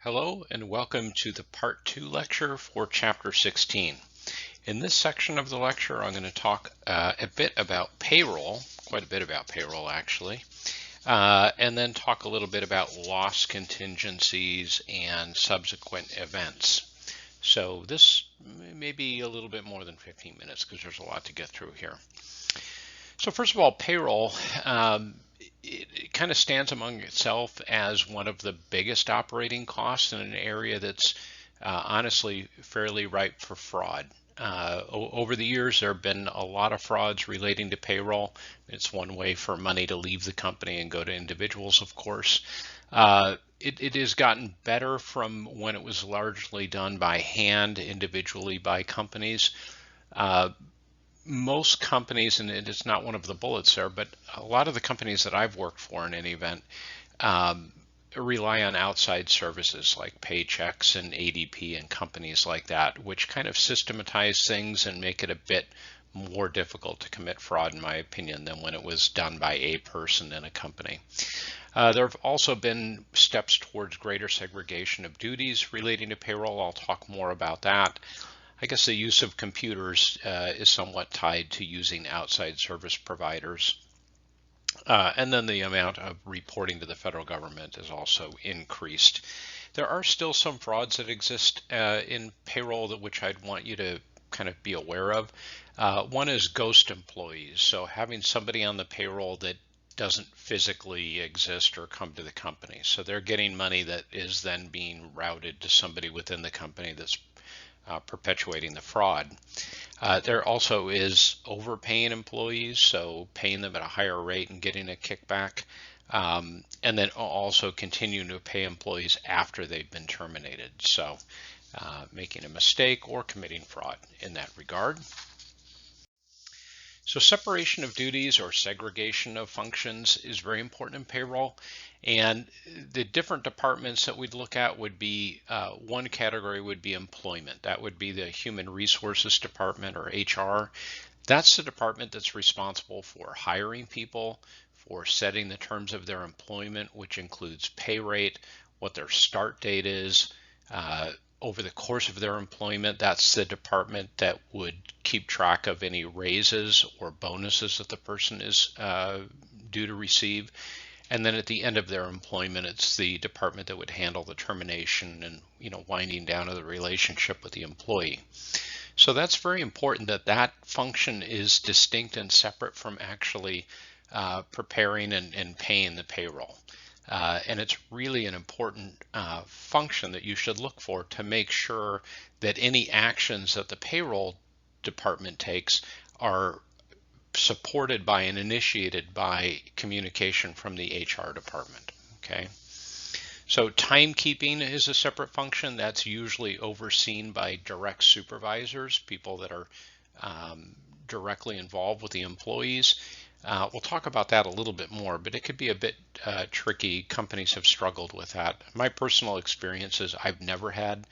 Hello and welcome to the Part 2 lecture for Chapter 16. In this section of the lecture, I'm going to talk a bit about payroll, quite a bit about payroll actually, and then talk a little bit about loss contingencies and subsequent events. So this may be a little bit more than 15 minutes because there's a lot to get through here. So first of all, payroll, it kind of stands among itself as one of the biggest operating costs in an area that's honestly fairly ripe for fraud. Over the years, there have been a lot of frauds relating to payroll. It's one way for money to leave the company and go to individuals, of course. It has gotten better from when it was largely done by hand, individually by companies. Most companies, and it's not one of the bullets there, but a lot of the companies that I've worked for in any event rely on outside services like Paychex and ADP and companies like that, which kind of systematize things and make it a bit more difficult to commit fraud, in my opinion, than when it was done by a person in a company. There have also been steps towards greater segregation of duties relating to payroll. I'll talk more about that. I guess the use of computers is somewhat tied to using outside service providers. And then the amount of reporting to the federal government has also increased. There are still some frauds that exist in payroll which I'd want you to kind of be aware of. One is ghost employees. So having somebody on the payroll that doesn't physically exist or come to the company. So they're getting money that is then being routed to somebody within the company that's perpetuating the fraud. There also is overpaying employees, so paying them at a higher rate and getting a kickback, and then also continuing to pay employees after they've been terminated, so making a mistake or committing fraud in that regard. So separation of duties or segregation of functions is very important in payroll. And the different departments that we'd look at would be, one category would be employment. That would be the Human Resources Department or HR. That's the department that's responsible for hiring people, for setting the terms of their employment, which includes pay rate, what their start date is, over the course of their employment. That's the department that would keep track of any raises or bonuses that the person is due to receive. And then at the end of their employment, it's the department that would handle the termination and winding down of the relationship with the employee. So that's very important that that function is distinct and separate from actually preparing and paying the payroll. And it's really an important function that you should look for to make sure that any actions that the payroll department takes are supported by and initiated by communication from the HR department. Okay. So timekeeping is a separate function that's usually overseen by direct supervisors, people that are directly involved with the employees. We'll talk about that a little bit more, but it could be a bit tricky. Companies have struggled with that. My personal experience is I've never had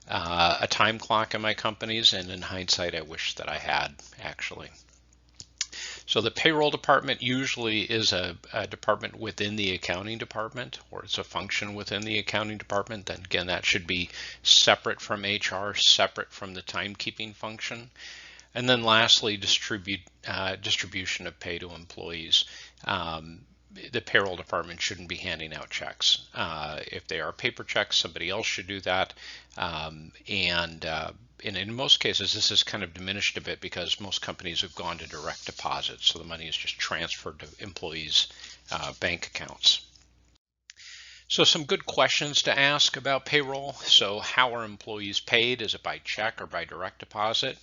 a time clock in my companies, and in hindsight, I wish that I had actually. So the payroll department usually is a department within the accounting department, or it's a function within the accounting department. Then again, that should be separate from HR, separate from the timekeeping function. And then lastly, distribution of pay to employees. The payroll department shouldn't be handing out checks. If they are paper checks, somebody else should do that. And in most cases, this is kind of diminished a bit because most companies have gone to direct deposit. So the money is just transferred to employees' bank accounts. So some good questions to ask about payroll. So how are employees paid? Is it by check or by direct deposit?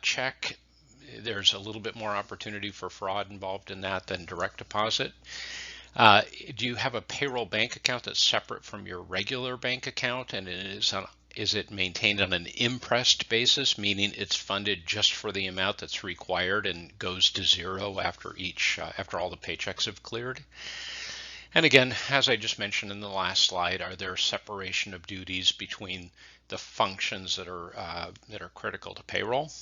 Check, there's a little bit more opportunity for fraud involved in that than direct deposit. Do you have a payroll bank account that's separate from your regular bank account, and is it maintained on an impressed basis, meaning it's funded just for the amount that's required and goes to zero after all the paychecks have cleared? And again, as I just mentioned in the last slide, are there separation of duties between the functions that are critical to payroll?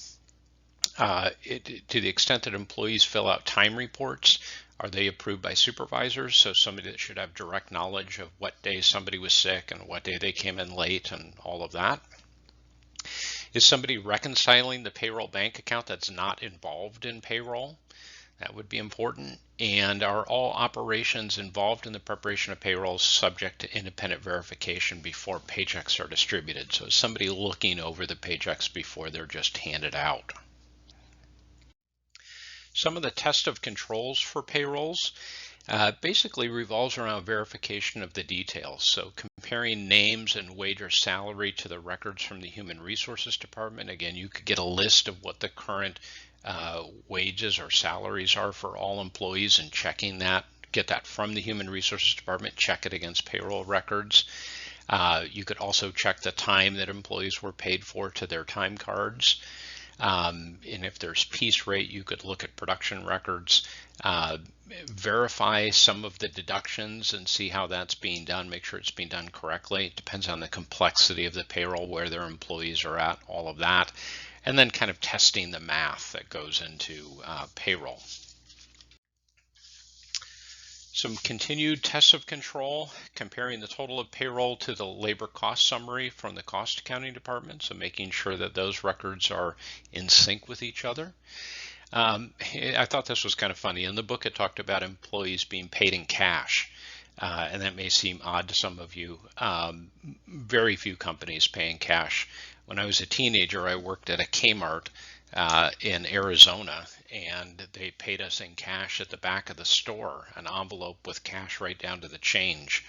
To the extent that employees fill out time reports, are they approved by supervisors? So somebody that should have direct knowledge of what day somebody was sick and what day they came in late and all of that. Is somebody reconciling the payroll bank account that's not involved in payroll? That would be important. And are all operations involved in the preparation of payroll subject to independent verification before paychecks are distributed? So is somebody looking over the paychecks before they're just handed out? Some of the test of controls for payrolls basically revolves around verification of the details. So comparing names and wage or salary to the records from the Human Resources Department. Again, you could get a list of what the current wages or salaries are for all employees and checking that. Get that from the Human Resources Department, check it against payroll records. You could also check the time that employees were paid for to their time cards. And if there's piece rate, you could look at production records, verify some of the deductions and see how that's being done, make sure it's being done correctly. It depends on the complexity of the payroll, where their employees are at, all of that. And then kind of testing the math that goes into payroll. Some continued tests of control, comparing the total of payroll to the labor cost summary from the cost accounting department, so making sure that those records are in sync with each other. I thought this was kind of funny. In the book, it talked about employees being paid in cash, and that may seem odd to some of you. Very few companies pay in cash. When I was a teenager, I worked at a Kmart in Arizona, and they paid us in cash at the back of the store, an envelope with cash right down to the change.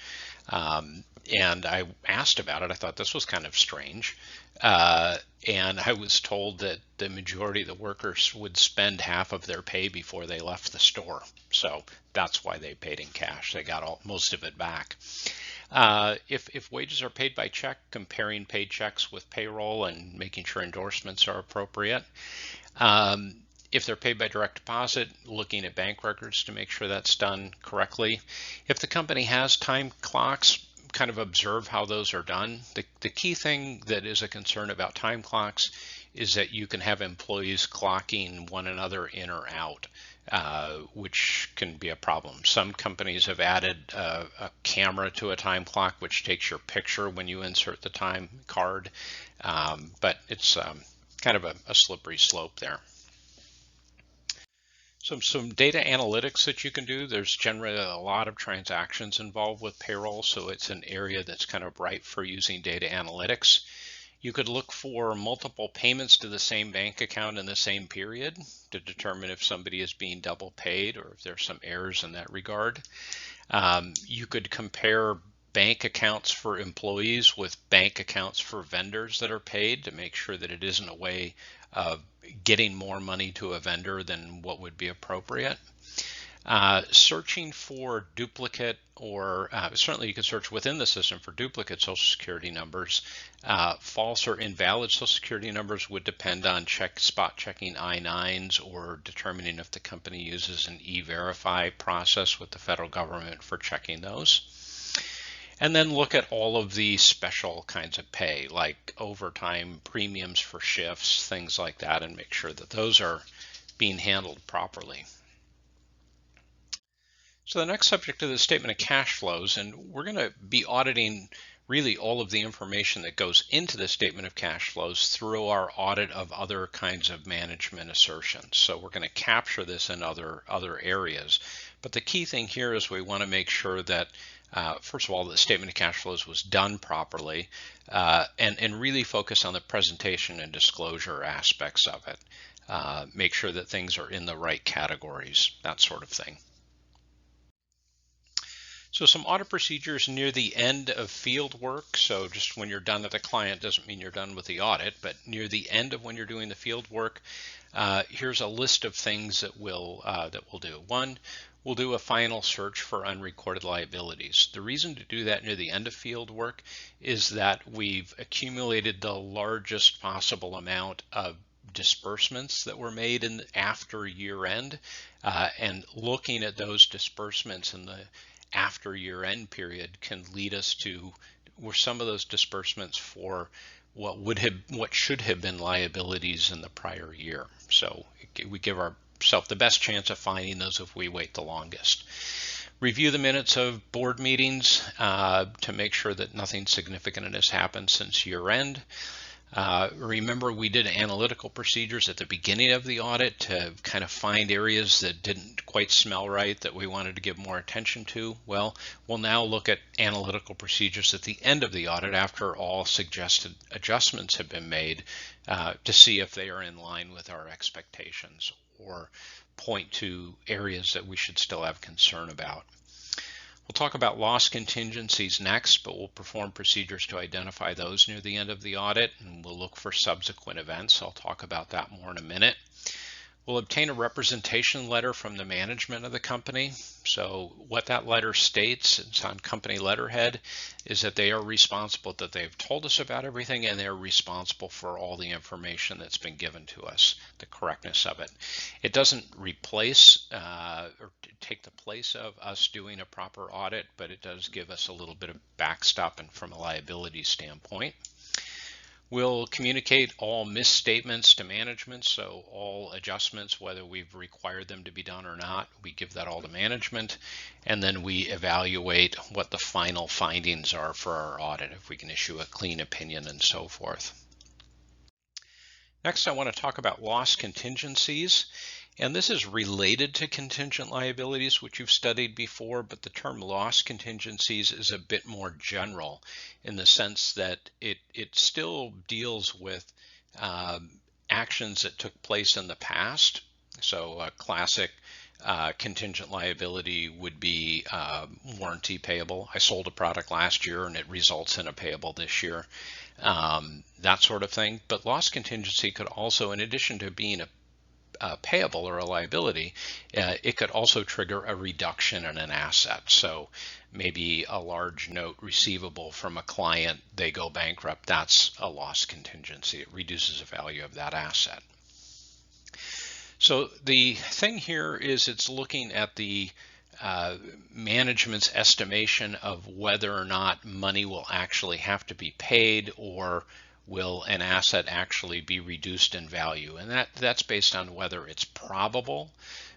And I asked about it. I thought this was kind of strange. And I was told that the majority of the workers would spend half of their pay before they left the store. So that's why they paid in cash. They got most of it back. If wages are paid by check, comparing paid checks with payroll and making sure endorsements are appropriate. If they're paid by direct deposit, looking at bank records to make sure that's done correctly. If the company has time clocks, kind of observe how those are done. The key thing that is a concern about time clocks is that you can have employees clocking one another in or out, which can be a problem. Some companies have added a camera to a time clock, which takes your picture when you insert the time card, but it's kind of a slippery slope there. Some data analytics that you can do. There's generally a lot of transactions involved with payroll, so it's an area that's kind of ripe for using data analytics. You could look for multiple payments to the same bank account in the same period to determine if somebody is being double paid or if there's some errors in that regard. You could compare bank accounts for employees with bank accounts for vendors that are paid to make sure that it isn't a way of getting more money to a vendor than what would be appropriate. Searching for duplicate, or certainly you can search within the system for duplicate Social Security numbers. False or invalid Social Security numbers would depend on spot checking I-9s or determining if the company uses an E-Verify process with the federal government for checking those. And then look at all of the special kinds of pay, like overtime, premiums for shifts, things like that, and make sure that those are being handled properly. So the next subject is the statement of cash flows, and we're going to be auditing really all of the information that goes into the statement of cash flows through our audit of other kinds of management assertions. So we're going to capture this in other areas. But the key thing here is we want to make sure that first of all, the statement of cash flows was done properly, and really focus on the presentation and disclosure aspects of it. Make sure that things are in the right categories, that sort of thing. So some audit procedures near the end of field work. So just when you're done at the client doesn't mean you're done with the audit, but near the end of when you're doing the field work, here's a list of things that we'll do. One, we'll do a final search for unrecorded liabilities. The reason to do that near the end of field work is that we've accumulated the largest possible amount of disbursements that were made after year end, and looking at those disbursements in the after year end period can lead us to where some of those disbursements for what should have been liabilities in the prior year. So we give ourselves the best chance of finding those if we wait the longest. Review the minutes of board meetings to make sure that nothing significant has happened since year end. Remember, we did analytical procedures at the beginning of the audit to kind of find areas that didn't quite smell right that we wanted to give more attention to. Well, we'll now look at analytical procedures at the end of the audit after all suggested adjustments have been made to see if they are in line with our expectations or point to areas that we should still have concern about. We'll talk about loss contingencies next, but we'll perform procedures to identify those near the end of the audit, and we'll look for subsequent events. I'll talk about that more in a minute. We'll obtain a representation letter from the management of the company. So what that letter states, it's on company letterhead, is that they are responsible, that they've told us about everything, and they're responsible for all the information that's been given to us, the correctness of it. It doesn't replace or take the place of us doing a proper audit, but it does give us a little bit of backstopping from a liability standpoint. We'll communicate all misstatements to management, so all adjustments, whether we've required them to be done or not, we give that all to management, and then we evaluate what the final findings are for our audit, if we can issue a clean opinion and so forth. Next, I want to talk about loss contingencies. And this is related to contingent liabilities, which you've studied before, but the term loss contingencies is a bit more general in the sense that it still deals with actions that took place in the past. So a classic contingent liability would be warranty payable. I sold a product last year and it results in a payable this year, that sort of thing. But loss contingency could also, in addition to being a payable or a liability, it could also trigger a reduction in an asset. So maybe a large note receivable from a client, they go bankrupt, that's a loss contingency. It reduces the value of that asset. So the thing here is it's looking at the management's estimation of whether or not money will actually have to be paid, or will an asset actually be reduced in value. And that's based on whether it's probable,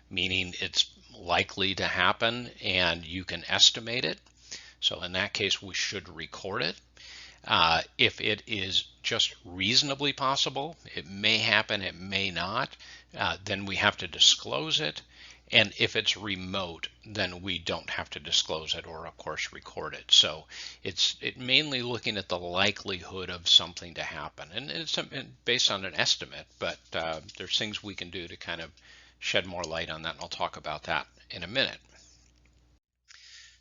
meaning it's likely to happen and you can estimate it. So in that case, we should record it. If it is just reasonably possible, it may happen, it may not, then we have to disclose it. And if it's remote, then we don't have to disclose it or, of course, record it. So it's mainly looking at the likelihood of something to happen. And it's based on an estimate, but there's things we can do to kind of shed more light on that, and I'll talk about that in a minute.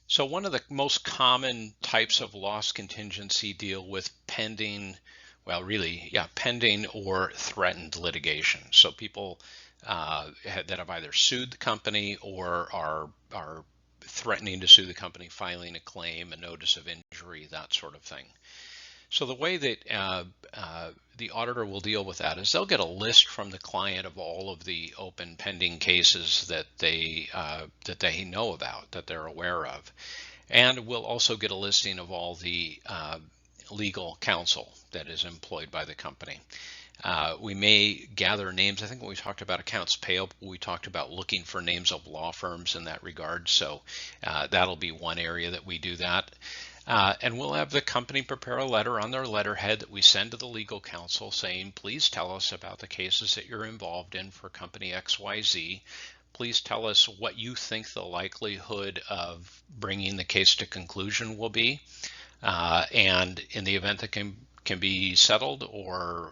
So one of the most common types of loss contingency deal with pending, well, really, yeah, pending or threatened litigation. So people that have either sued the company or are threatening to sue the company, filing a claim, a notice of injury, that sort of thing. So the way that the auditor will deal with that is they'll get a list from the client of all of the open pending cases that they know about, that they're aware of, and we'll also get a listing of all the legal counsel that is employed by the company. We may gather names. I think when we talked about accounts payable, we talked about looking for names of law firms in that regard. So that'll be one area that we do that. And we'll have the company prepare a letter on their letterhead that we send to the legal counsel saying, please tell us about the cases that you're involved in for company XYZ. Please tell us what you think the likelihood of bringing the case to conclusion will be. And in the event that can be settled or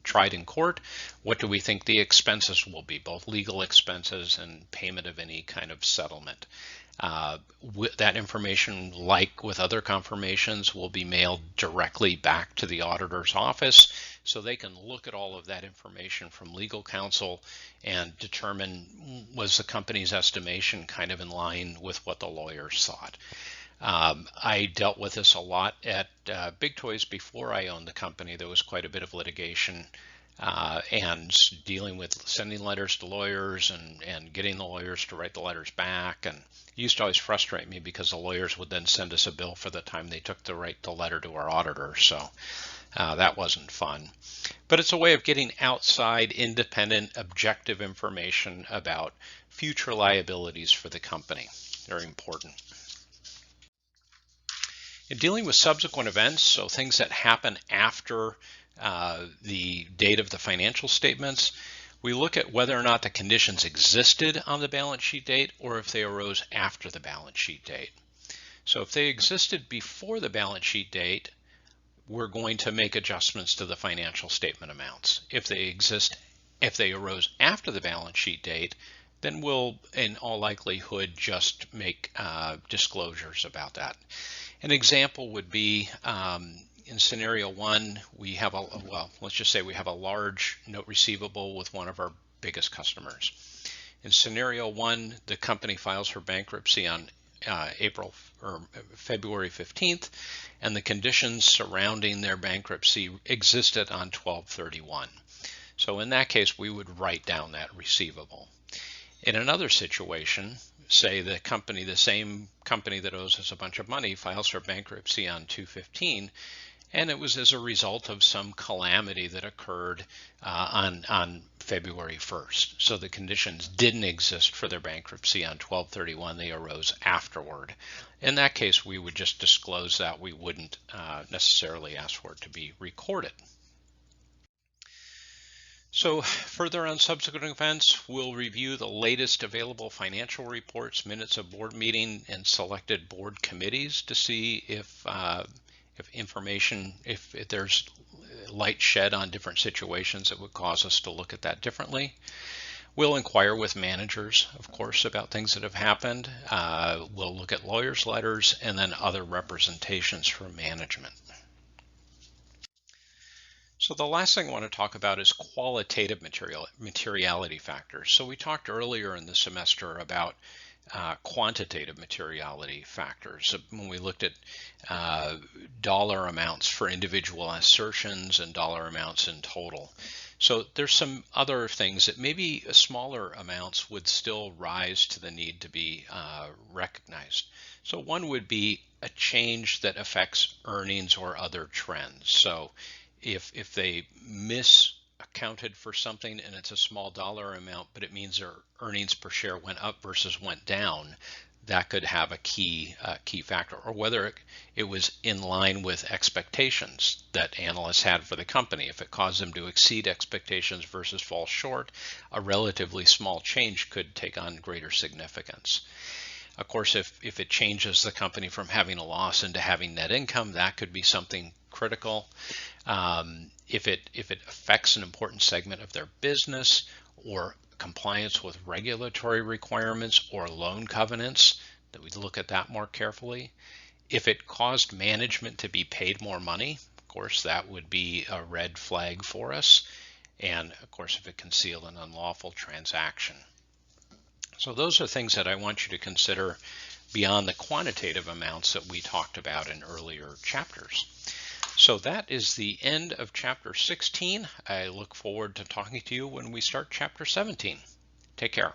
tried in court, what do we think the expenses will be, both legal expenses and payment of any kind of settlement. That information, like with other confirmations, will be mailed directly back to the auditor's office so they can look at all of that information from legal counsel and determine, was the company's estimation kind of in line with what the lawyers thought. I dealt with this a lot at Big Toys before I owned the company. There was quite a bit of litigation and dealing with sending letters to lawyers and getting the lawyers to write the letters back. And it used to always frustrate me because the lawyers would then send us a bill for the time they took to write the letter to our auditor. So that wasn't fun. But it's a way of getting outside, independent, objective information about future liabilities for the company. Very important. In dealing with subsequent events, so things that happen after the date of the financial statements, we look at whether or not the conditions existed on the balance sheet date or if they arose after the balance sheet date. So if they existed before the balance sheet date, we're going to make adjustments to the financial statement amounts. If they arose after the balance sheet date, then we'll, in all likelihood, just make disclosures about that. An example would be in scenario one, we have let's just say we have a large note receivable with one of our biggest customers. In scenario one, the company files for bankruptcy on February 15th, and the conditions surrounding their bankruptcy existed on 12/31. So in that case, we would write down that receivable. In another situation, say the same company that owes us a bunch of money files for bankruptcy on 2/15, and it was as a result of some calamity that occurred on February 1st. So the conditions didn't exist for their bankruptcy on 12/31, they arose afterward. In that case, we would just disclose that. We wouldn't necessarily ask for it to be recorded. So further on subsequent events, we'll review the latest available financial reports, minutes of board meeting, and selected board committees to see if there's light shed on different situations that would cause us to look at that differently. We'll inquire with managers, of course, about things that have happened. We'll look at lawyers' letters and then other representations from management. So the last thing I want to talk about is qualitative materiality factors. So we talked earlier in the semester about quantitative materiality factors when we looked at dollar amounts for individual assertions and dollar amounts in total. So there's some other things that maybe smaller amounts would still rise to the need to be recognized. So one would be a change that affects earnings or other trends. So if they misaccounted for something and it's a small dollar amount, but it means their earnings per share went up versus went down, that could have a key factor. Or whether it was in line with expectations that analysts had for the company. If it caused them to exceed expectations versus fall short, a relatively small change could take on greater significance. Of course, if it changes the company from having a loss into having net income, that could be something critical. If it affects an important segment of their business or compliance with regulatory requirements or loan covenants, that we look at that more carefully. If it caused management to be paid more money, of course, that would be a red flag for us. And of course, if it concealed an unlawful transaction. So those are things that I want you to consider beyond the quantitative amounts that we talked about in earlier chapters. So that is the end of chapter 16. I look forward to talking to you when we start chapter 17. Take care.